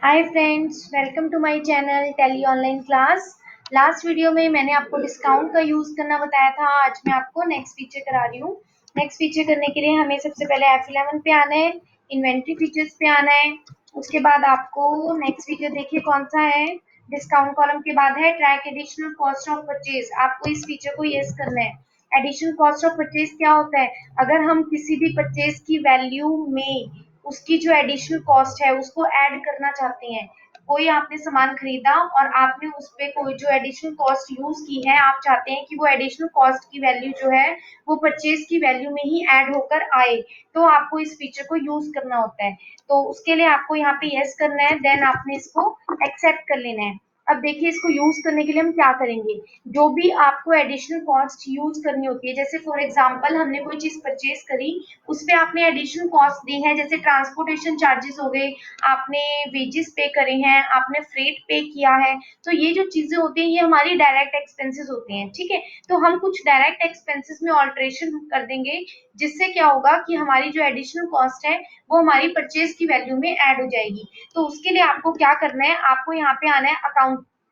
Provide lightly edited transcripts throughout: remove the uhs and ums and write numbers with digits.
Hi friends, welcome to my channel Tally online class. Last video में मैंने आपको discount का यूज़ करना बताया था। आज मैं आपको नेक्स्ट फीचर करा रही हूँ। नेक्स्ट फीचर करने के लिए हमें सबसे पहले F11 पे आना है, इन्वेंट्री फीचर्स पे आना है। उसके बाद आपको नेक्स्ट फीचर देखिए कौन सा है, डिस्काउंट कॉलम के बाद है track additional cost of purchase. आपको इस फीचर को यस करना है। एडिशनल कॉस्ट ऑफ परचेज क्या होता है? अगर हम किसी भी परचेज की वैल्यू में उसकी जो एडिशनल कॉस्ट है उसको ऐड करना चाहते हैं। कोई आपने सामान खरीदा और आपने उस पे कोई जो एडिशनल कॉस्ट यूज की है, आप चाहते हैं कि वो एडिशनल कॉस्ट की वैल्यू जो है वो परचेज की वैल्यू में ही ऐड होकर आए, तो आपको इस फीचर को यूज करना होता है। तो उसके लिए आपको यहाँ पे यस करना है, देन आपने इसको एक्सेप्ट कर लेना है। अब देखिए इसको यूज करने के लिए हम क्या करेंगे। जो भी आपको एडिशनल कॉस्ट यूज करनी होती है, जैसे फॉर एग्जांपल हमने कोई चीज परचेज करी, उस पे आपने एडिशनल कॉस्ट दी है, जैसे ट्रांसपोर्टेशन चार्जेस हो गए, आपने वेजेस पे करे हैं, आपने फ्रेट पे किया है। तो ये जो चीजें होती हैं ये हमारी डायरेक्ट एक्सपेंसेस होती हैं, ठीक है। तो हम कुछ डायरेक्ट एक्सपेंसेस में ऑल्टरेशन कर देंगे, जिससे क्या होगा कि हमारी जो एडिशनल कॉस्ट है वो हमारी परचेज की वैल्यू में ऐड हो जाएगी। तो उसके लिए आपको क्या करना है, आपको यहाँ पे आना है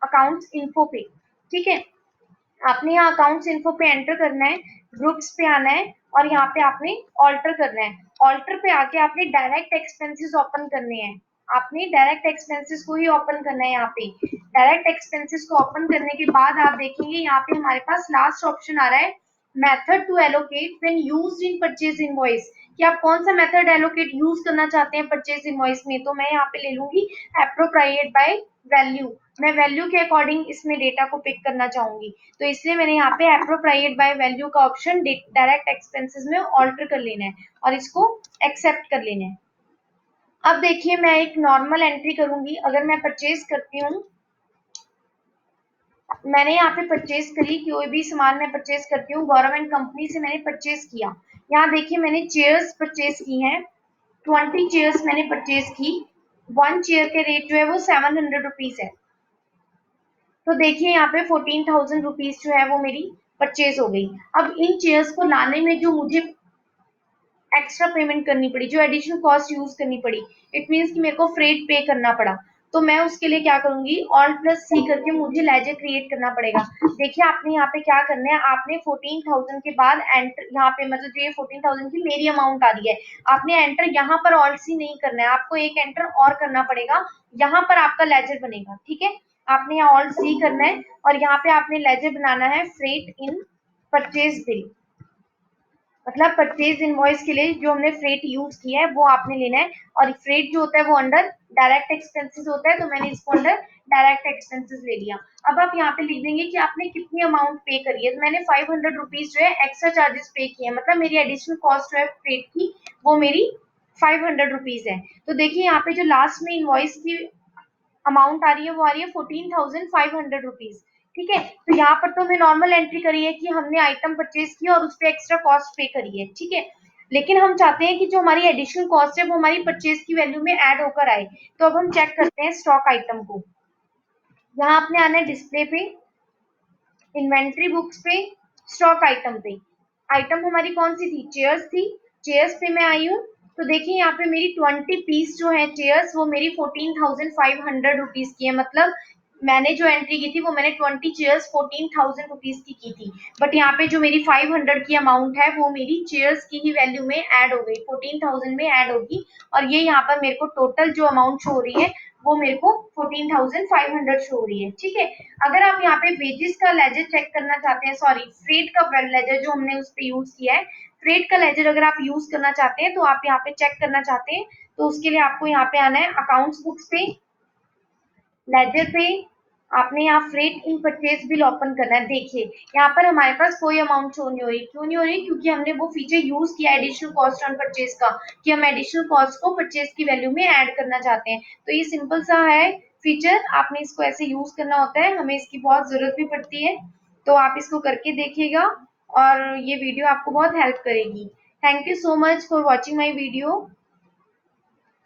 अकाउंट्स इन्फो पे, ठीक है। आपने यहाँ अकाउंट्स इन्फो पे एंटर करना है, ग्रुप्स पे आना है और यहाँ पे आपने ऑल्टर करना है। ऑल्टर पे आके आपने डायरेक्ट एक्सपेंसेस ओपन करने हैं। आपने डायरेक्ट एक्सपेंसेस को ही ओपन करना है। यहाँ पे डायरेक्ट एक्सपेंसेस को ओपन करने के बाद आप देखेंगे यहाँ पे हमारे पास लास्ट ऑप्शन आ रहा है, method to allocate when used in purchase invoice. कि आप कौन सा मेथड एलोकेट यूज करना चाहते हैं परचेज इनवॉइस में। तो मैं यहाँ पे ले लूंगी एप्रोप्रिएट बाय वैल्यू। मैं वैल्यू के अकॉर्डिंग इसमें डेटा को पिक करना चाहूंगी, तो इसलिए मैंने यहाँ पे एप्रोप्रिएट बाय वैल्यू का ऑप्शन डायरेक्ट एक्सपेंसेस में ऑल्टर कर लेना है और इसको एक्सेप्ट कर लेना है। अब देखिए मैं एक नॉर्मल एंट्री करूंगी। अगर मैं परचेज करती हूँ, मैंने यहाँ पे परचेज करी, कोई भी सामान मैं परचेज करती हूँ गवर्नमेंट कंपनी से मैंने परचेज किया। यहाँ देखिए मैंने चेयर्स परचेज की हैं, 20 चेयर्स मैंने परचेज की। वन चेयर के रेट जो है वो 700 रुपीज है। तो देखिए यहाँ पे 14,000 रुपीज जो है वो मेरी परचेज हो गई। अब इन चेयर्स को लाने में जो मुझे एक्स्ट्रा पेमेंट करनी पड़ी, जो एडिशनल कॉस्ट यूज करनी पड़ी, इट मीन्स कि मेरे को फ्रेट पे करना पड़ा। तो मैं उसके लिए क्या करूंगी, ऑल्ट प्लस सी करके मुझे लेजर क्रिएट करना पड़ेगा। देखिए आपने यहाँ पे क्या करना है, आपने 14,000 के बाद एंटर, यहाँ पे मतलब जो ये 14,000 की मेरी अमाउंट आ रही है, आपने एंटर यहाँ पर ऑल्ट सी नहीं करना है, आपको एक एंटर और करना पड़ेगा। यहाँ पर आपका लेजर बनेगा, ठीक है। आपने यहाँ ऑल्ट सी करना है और यहाँ पे आपने लेजर बनाना है फ्रेट इन परचेज बिल। मतलब परचेज इनवॉइस के लिए जो हमने फ्रेट यूज किया है वो आपने लेना है। और फ्रेट जो होता है वो अंडर डायरेक्ट एक्सपेंसेस होता है, तो मैंने इसको अंडर डायरेक्ट एक्सपेंसेस ले लिया। अब आप यहाँ पे लिख देंगे कि आपने कितनी अमाउंट पे करी है। तो मैंने 500 रुपीज जो है एक्स्ट्रा चार्जेस पे किए हैं, मतलब मेरी एडिशनल कॉस्ट जो है फ्रेट की वो मेरी 500 रुपीज है। तो देखिए यहाँ पे जो लास्ट में इनवॉइस की अमाउंट आ रही है वो आ रही है 14,500 रुपीज, ठीक है। तो यहाँ पर तो हमें नॉर्मल एंट्री करी है कि हमने आइटम परचेज किया और उस पर एक्स्ट्रा कॉस्ट पे करी है, ठीक है। लेकिन हम चाहते हैं कि जो हमारी एडिशनल कॉस्ट है वो हमारी परचेज की वैल्यू में ऐड होकर आए। तो अब हम चेक करते हैं स्टॉक आइटम को। यहाँ आपने आना है डिस्प्ले पे, इन्वेंट्री बुक्स पे, स्टॉक आइटम पे। आइटम हमारी कौन सी थी, चेयर्स थी। चेयर्स पे मैं आई हूँ। तो देखिए यहाँ पे मेरी 20 पीस जो है चेयर्स वो मेरी 14,500 रुपीज की है। मतलब मैंने जो एंट्री की थी वो मैंने 20 चेयर्स 14,000 रुपीज की थी। बट यहाँ पे जो मेरी 500 की अमाउंट है वो मेरी चेयर्स की ही वैल्यू में ऐड हो गई, 14,000 में ऐड होगी। और ये यहाँ पर मेरे को टोटल जो अमाउंट शो हो रही है वो मेरे को 14,500 शो हो रही है, ठीक है। अगर आप यहाँ पे वेजेस का लेजर चेक करना चाहते हैं, सॉरी फ्रेट का लेजर जो हमने उस पे यूज किया है, फ्रेट का लेजर अगर आप यूज करना चाहते हैं, तो आप यहाँ पे चेक करना चाहते हैं, तो उसके लिए आपको यहाँ पे आना है अकाउंट्स बुक्स पे, लेजर पे। आपने यहाँ freight in purchase bill open करना है। देखिए यहाँ पर हमारे पास कोई अमाउंट शो नहीं हो रही, क्यों नहीं हो रही, क्योंकि हमने वो फीचर यूज किया एडिशनल कॉस्ट ऑन परचेज का, कि हम एडिशनल कॉस्ट को परचेज की वैल्यू में ऐड करना चाहते हैं। तो ये सिंपल सा है फीचर, आपने इसको ऐसे यूज करना होता है, हमें इसकी बहुत जरूरत भी पड़ती है। तो आप इसको करके देखिएगा और ये वीडियो आपको बहुत हेल्प करेगी। Thank you so much for watching my video.